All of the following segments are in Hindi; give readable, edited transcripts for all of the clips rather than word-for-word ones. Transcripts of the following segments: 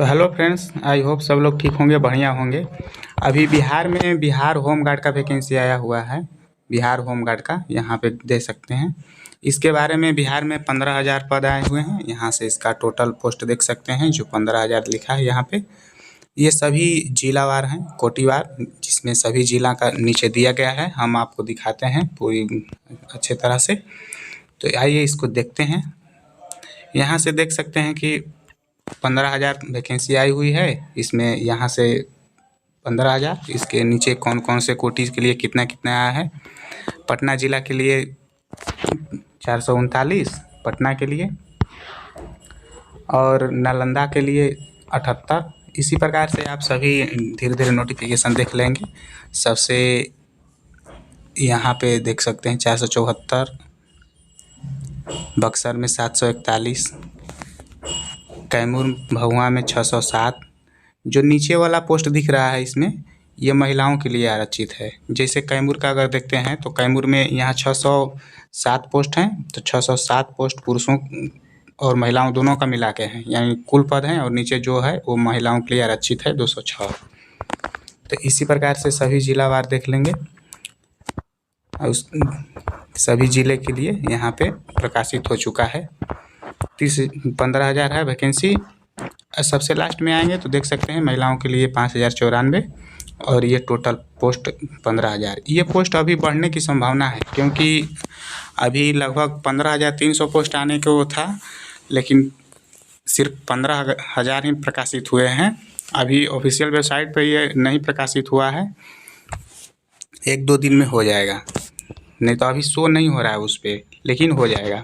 तो हेलो फ्रेंड्स, आई होप सब लोग ठीक होंगे, बढ़िया होंगे। अभी बिहार में बिहार होम गार्ड का वैकेंसी आया हुआ है। बिहार होम गार्ड का यहाँ पे दे सकते हैं। इसके बारे में बिहार में 15,000 पद आए हुए हैं। यहाँ से इसका टोटल पोस्ट देख सकते हैं जो 15,000 लिखा है यहाँ पे। ये सभी जिलावार हैं, कोटिवार, जिसमें सभी जिला का नीचे दिया गया है। हम आपको दिखाते हैं पूरी अच्छे तरह से। तो आइए इसको देखते हैं। यहाँ से देख सकते हैं कि 15,000 वैकेंसी आई हुई है। इसमें यहाँ से 15,000, इसके नीचे कौन कौन से कोटी के लिए कितना कितना आया है। पटना जिला के लिए 439 पटना के लिए, और नालंदा के लिए 78। इसी प्रकार से आप सभी धीरे धीरे नोटिफिकेशन देख लेंगे। सबसे यहाँ पे देख सकते हैं 474, बक्सर में 741, कैमूर भभुआ में 607। जो नीचे वाला पोस्ट दिख रहा है इसमें, ये महिलाओं के लिए आरक्षित है। जैसे कैमूर का अगर देखते हैं तो कैमूर में यहाँ 607 पोस्ट हैं। तो 607 पोस्ट पुरुषों और महिलाओं दोनों का मिला के हैं, यानी कुल पद हैं। और नीचे जो है वो महिलाओं के लिए आरक्षित है 206। तो इसी प्रकार से सभी जिलावार देख लेंगे। उस सभी जिले के लिए यहाँ पे प्रकाशित हो चुका है। 15,000 है वैकेंसी। सबसे लास्ट में आएंगे तो देख सकते हैं महिलाओं के लिए 5,094, और ये टोटल पोस्ट 15,000। ये पोस्ट अभी बढ़ने की संभावना है, क्योंकि अभी लगभग 15,300 पोस्ट आने को था, लेकिन सिर्फ 15,000 ही प्रकाशित हुए हैं। अभी ऑफिशियल वेबसाइट पर ये नहीं प्रकाशित हुआ है। 1-2 दिन में हो जाएगा, नहीं तो अभी शो नहीं हो रहा है उस पर, लेकिन हो जाएगा।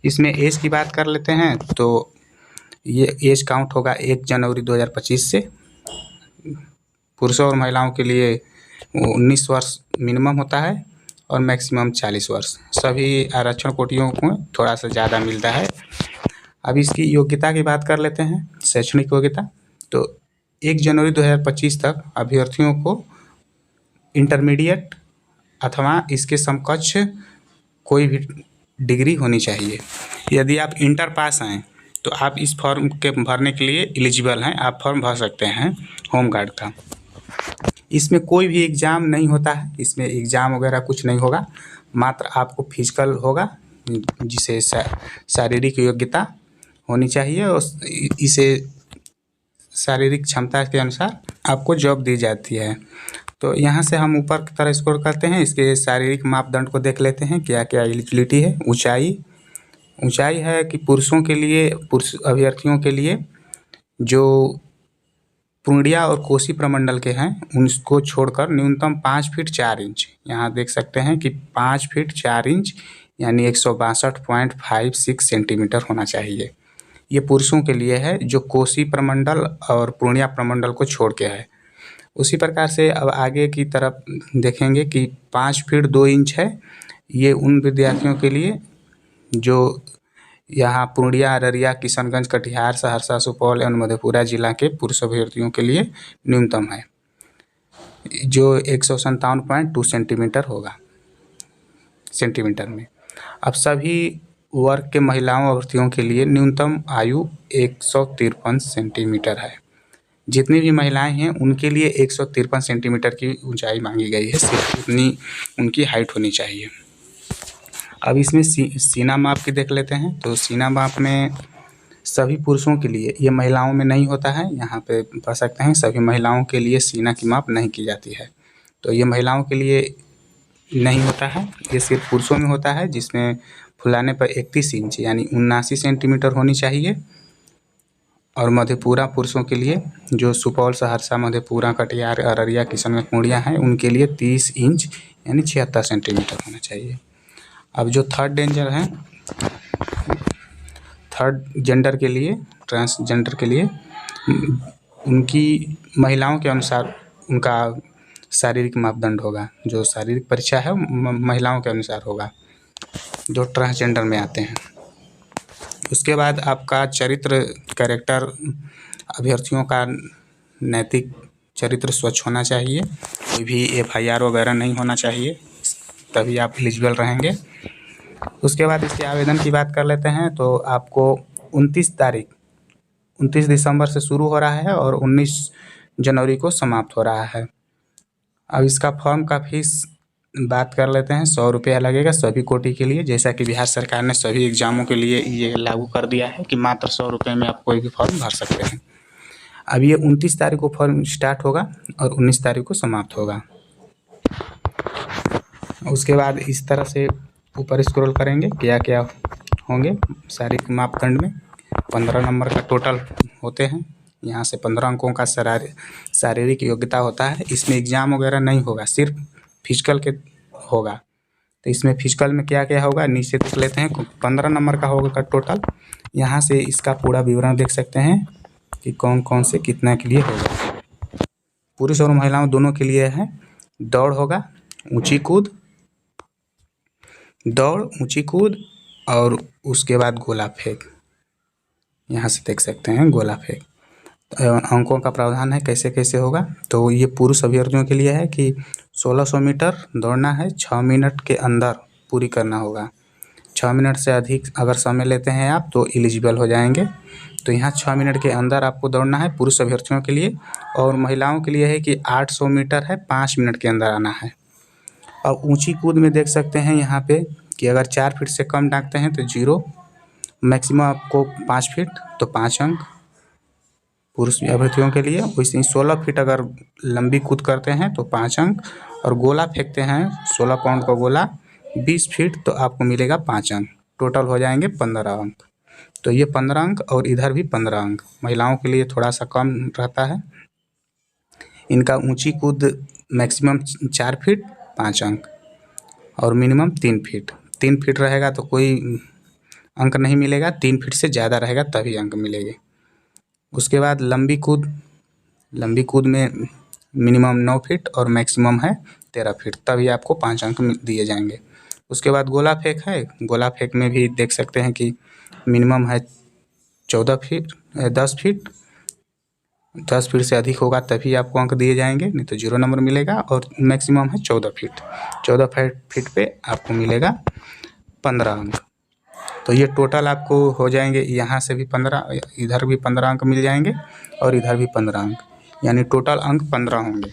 इसमें एज की बात कर लेते हैं तो ये एज काउंट होगा 1 जनवरी 2025 से। पुरुषों और महिलाओं के लिए 19 वर्ष मिनिमम होता है और मैक्सिमम 40 वर्ष। सभी आरक्षण कोटियों को थोड़ा सा ज़्यादा मिलता है। अब इसकी योग्यता की बात कर लेते हैं, शैक्षणिक योग्यता। तो 1 जनवरी 2025 तक अभ्यर्थियों को इंटरमीडिएट अथवा इसके समकक्ष कोई भी डिग्री होनी चाहिए। यदि आप इंटर पास हैं तो आप इस फॉर्म के भरने के लिए एलिजिबल हैं, आप फॉर्म भर सकते हैं होम गार्ड का। इसमें कोई भी एग्ज़ाम नहीं होता है, इसमें एग्ज़ाम वगैरह कुछ नहीं होगा। मात्र आपको फिजिकल होगा, जिसे शारीरिक योग्यता होनी चाहिए, और इसे शारीरिक क्षमता के अनुसार आपको जॉब दी जाती है। तो यहाँ से हम ऊपर की तरह स्क्रॉल करते हैं। इसके शारीरिक मापदंड को देख लेते हैं, क्या क्या एलिजिबिलिटी है। ऊंचाई है कि पुरुषों के लिए, पुरुष अभ्यर्थियों के लिए जो पूर्णिया और कोसी प्रमंडल के हैं उनको छोड़कर न्यूनतम 5 फीट 4 इंच। यहाँ देख सकते हैं कि 5 फीट 4 इंच यानी 162.56 सेंटीमीटर होना चाहिए। ये पुरुषों के लिए है जो कोसी प्रमंडल और पूर्णिया प्रमंडल को छोड़ के है। उसी प्रकार से अब आगे की तरफ देखेंगे कि 5 फीट 2 इंच है। ये उन विद्यार्थियों के लिए जो यहाँ पूर्णिया, अररिया, किशनगंज, कटिहार, सहरसा, सुपौल एवं मधेपुरा जिला के पुरुष अभ्यर्थियों के लिए न्यूनतम है, जो 157.2 सेंटीमीटर होगा सेंटीमीटर में। अब सभी वर्ग के महिलाओं अभ्यर्थियों के लिए न्यूनतम आयु 153 सेंटीमीटर है। जितनी भी महिलाएं हैं उनके लिए 153 सेंटीमीटर की ऊंचाई मांगी गई है, सिर्फ उतनी उनकी हाइट होनी चाहिए। अब इसमें सीना माप की देख लेते हैं। तो सीना माप में सभी पुरुषों के लिए, ये महिलाओं में नहीं होता है, यहाँ पे पढ़ सकते हैं सभी महिलाओं के लिए सीना की माप नहीं की जाती है। तो ये महिलाओं के लिए नहीं होता है, ये सिर्फ पुरुषों में होता है, जिसमें फुलाने पर 31 इंच यानी 79 सेंटीमीटर होनी चाहिए। और मधेपुरा पुरुषों के लिए, जो सुपौल, सहरसा, मधेपुरा, कटिहार, अररिया, किशनगंज, पूर्णिया हैं, उनके लिए 30 इंच यानी 76 सेंटीमीटर होना चाहिए। अब जो थर्ड जेंडर के लिए, ट्रांसजेंडर के लिए, उनकी महिलाओं के अनुसार उनका शारीरिक मापदंड होगा। जो शारीरिक परीक्षा है महिलाओं के अनुसार होगा, जो ट्रांसजेंडर में आते हैं। उसके बाद आपका चरित्र, कैरेक्टर, अभ्यर्थियों का नैतिक चरित्र स्वच्छ होना चाहिए। कोई भी FIR वगैरह नहीं होना चाहिए, तभी आप एलिजिबल रहेंगे। उसके बाद इसके आवेदन की बात कर लेते हैं। तो आपको 29 29 दिसंबर से शुरू हो रहा है और 19 जनवरी को समाप्त हो रहा है। अब इसका फॉर्म का फीस बात कर लेते हैं। 100 रुपया लगेगा सभी कोटि के लिए, जैसा कि बिहार सरकार ने सभी एग्जामों के लिए ये लागू कर दिया है कि मात्र 100 रुपये में आप कोई भी फॉर्म भर सकते हैं। अब ये 29 तारीख को फॉर्म स्टार्ट होगा और 19 तारीख को समाप्त होगा। उसके बाद इस तरह से ऊपर स्क्रॉल करेंगे, क्या क्या होंगे शारीरिक मापदंड में। 15 नंबर का टोटल होते हैं। यहाँ से 15 अंकों का शारीरिक योग्यता होता है। इसमें एग्जाम वगैरह नहीं होगा, सिर्फ फिजिकल के होगा। तो इसमें फिजिकल में क्या क्या होगा नीचे देख लेते हैं। 15 नंबर का होगा टोटल। यहाँ से इसका पूरा विवरण देख सकते हैं कि कौन कौन से कितना के लिए होगा। पुरुष और महिलाओं दोनों के लिए है। दौड़ होगा, ऊंची कूद, दौड़, ऊंची कूद और उसके बाद गोला फेंक। यहाँ से देख सकते हैं गोला फेंक। अंकों का प्रावधान है कैसे कैसे होगा। तो ये पुरुष अभ्यर्थियों के लिए है कि 1600 मीटर दौड़ना है, 6 मिनट के अंदर पूरी करना होगा। 6 मिनट से अधिक अगर समय लेते हैं आप तो एलिजिबल हो जाएंगे। तो यहाँ 6 मिनट के अंदर आपको दौड़ना है पुरुष अभ्यर्थियों के लिए। और महिलाओं के लिए है कि 800 मीटर है, 5 मिनट के अंदर आना है। अब ऊंची कूद में देख सकते हैं यहाँ पे कि अगर 4 फीट से कम दागते हैं तो 0, मैक्सिमम आपको 5 फीट तो 5 अंक पुरुष अभ्यर्थियों के लिए। वैसे ही 16 फीट अगर लंबी कूद करते हैं तो 5 अंक, और गोला फेंकते हैं 16 पाउंड का गोला 20 फीट तो आपको मिलेगा 5 अंक। टोटल हो जाएंगे 15 अंक। तो ये 15 अंक और इधर भी 15 अंक। महिलाओं के लिए थोड़ा सा कम रहता है। इनका ऊंची कूद मैक्सिमम 4 फीट 5 अंक और मिनिमम 3 फीट। 3 फीट रहेगा तो कोई अंक नहीं मिलेगा, 3 फीट से ज़्यादा रहेगा तभी अंक मिलेंगे। उसके बाद लंबी कूद में मिनिमम 9 फीट और मैक्सिमम है 13 फीट, तभी आपको 5 अंक दिए जाएंगे। उसके बाद गोला फेंक है। गोला फेंक में भी देख सकते हैं कि मिनिमम है 14 फीट 10 फीट। 10 फीट से अधिक होगा तभी आपको अंक दिए जाएंगे, नहीं तो 0 नंबर मिलेगा। और मैक्सिमम है 14 फीट। 14 फीट पे आपको मिलेगा 15 अंक। तो ये टोटल आपको हो जाएंगे, यहाँ से भी 15, इधर भी 15 अंक मिल जाएंगे और इधर भी 15 अंक, यानी टोटल अंक 15 होंगे।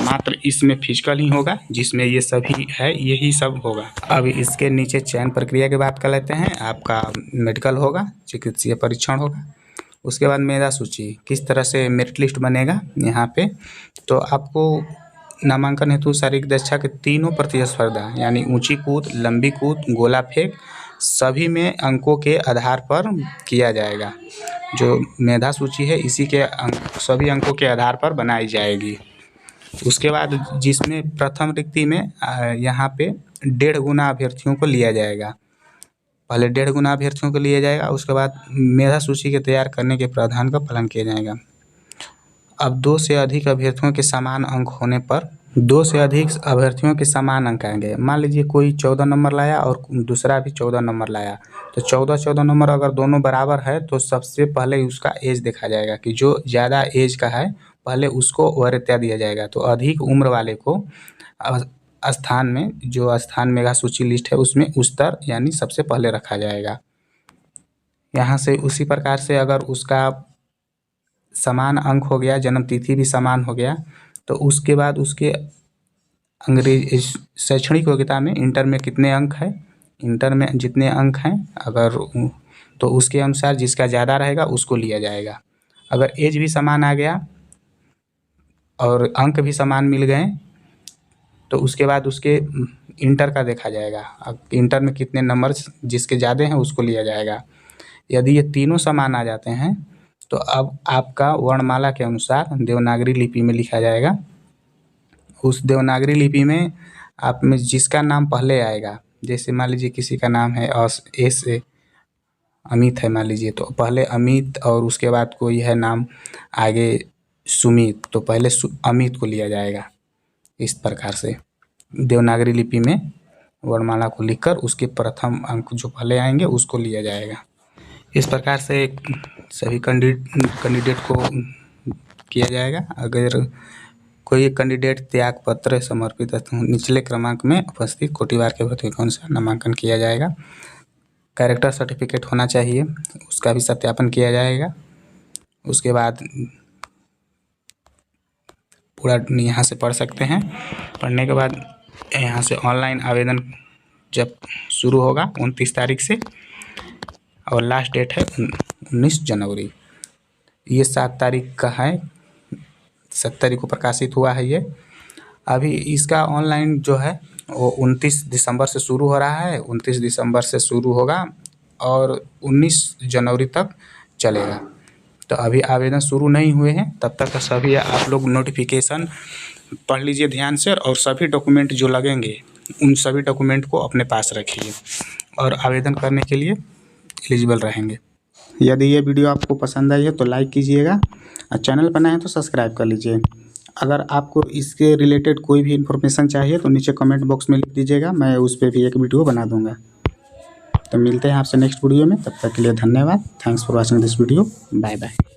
मात्र इसमें फिजिकल ही होगा जिसमें ये सभी है, यही सब होगा। अब इसके नीचे चयन प्रक्रिया की बात कर लेते हैं। आपका मेडिकल होगा, चिकित्सीय परीक्षण होगा। उसके बाद मेधा सूची, किस तरह से मेरिट लिस्ट बनेगा यहाँ पे। तो आपको नामांकन हेतु शारीरिक दक्षता के तीनों प्रतिस्पर्धा यानी ऊंची कूद, लंबी कूद, गोला फेंक सभी में अंकों के आधार पर किया जाएगा। जो मेधा सूची है इसी के सभी अंकों के आधार पर बनाई जाएगी। उसके बाद जिसमें प्रथम रिक्ति में यहाँ पे 1.5 गुना अभ्यर्थियों को लिया जाएगा। पहले 1.5 गुना अभ्यर्थियों को लिया जाएगा, उसके बाद मेधा सूची के तैयार करने के प्रावधान का पालन किया जाएगा। अब 2 से अधिक अभ्यर्थियों के समान अंक होने पर 2 से अधिक अभ्यर्थियों के समान अंक आएंगे। मान लीजिए कोई 14 नंबर लाया और दूसरा भी 14 नंबर लाया, तो 14 नंबर अगर दोनों बराबर है तो सबसे पहले उसका एज देखा जाएगा कि जो ज़्यादा एज का है पहले उसको वरीयता दिया जाएगा। तो अधिक उम्र वाले को स्थान में, जो स्थान मेधा सूची लिस्ट है उसमें उस्तर यानी सबसे पहले रखा जाएगा। यहाँ से उसी प्रकार से अगर उसका समान अंक हो गया, जन्म तिथि भी समान हो गया, तो उसके बाद उसके शैक्षणिक योग्यता में इंटर में कितने अंक है, इंटर में जितने अंक हैं अगर तो उसके अनुसार जिसका ज़्यादा रहेगा उसको लिया जाएगा। अगर एज भी समान आ गया और अंक भी समान मिल गए तो उसके बाद उसके इंटर का देखा जाएगा। अब इंटर में कितने नंबर जिसके ज़्यादा हैं उसको लिया जाएगा। यदि ये तीनों समान आ जाते हैं तो अब आपका वर्णमाला के अनुसार देवनागरी लिपि में लिखा जाएगा। उस देवनागरी लिपि में आप में जिसका नाम पहले आएगा, जैसे मान लीजिए किसी का नाम है ए से अमित है मान लीजिए, तो पहले अमित और उसके बाद कोई है नाम आगे सुमित, तो पहले अमित को लिया जाएगा। इस प्रकार से देवनागरी लिपि में वर्णमाला को लिखकर उसके प्रथम अंक जो पहले आएंगे उसको लिया जाएगा। इस प्रकार से सभी कैंडिडेट को किया जाएगा। अगर कोई कैंडिडेट त्याग पत्र समर्पित निचले क्रमांक में उपस्थित कोटिवार के भर्ती के अनुसार नामांकन किया जाएगा। कैरेक्टर सर्टिफिकेट होना चाहिए, उसका भी सत्यापन किया जाएगा। उसके बाद पूरा यहाँ से पढ़ सकते हैं। पढ़ने के बाद यहाँ से ऑनलाइन आवेदन जब शुरू होगा 29 तारीख से, और लास्ट डेट है 19 जनवरी। ये 7 तारीख का है, 7 तारीख को प्रकाशित हुआ है ये। अभी इसका ऑनलाइन जो है वो 29 दिसंबर से शुरू हो रहा है, 29 दिसंबर से शुरू होगा और 19 जनवरी तक चलेगा। तो अभी आवेदन शुरू नहीं हुए हैं, तब तक सभी आप लोग नोटिफिकेशन पढ़ लीजिए ध्यान से, और सभी डॉक्यूमेंट जो लगेंगे उन सभी डॉक्यूमेंट को अपने पास रखिए और आवेदन करने के लिए एलिजिबल रहेंगे। यदि ये वीडियो आपको पसंद आई है तो लाइक कीजिएगा, और चैनल पर नए हैं तो सब्सक्राइब कर लीजिए। अगर आपको इसके रिलेटेड कोई भी इन्फॉर्मेशन चाहिए तो नीचे कमेंट बॉक्स में लिख दीजिएगा, मैं उस पर भी एक वीडियो बना दूंगा। तो मिलते हैं आपसे नेक्स्ट वीडियो में, तब तक के लिए धन्यवाद। Thanks for watching this video. Bye bye.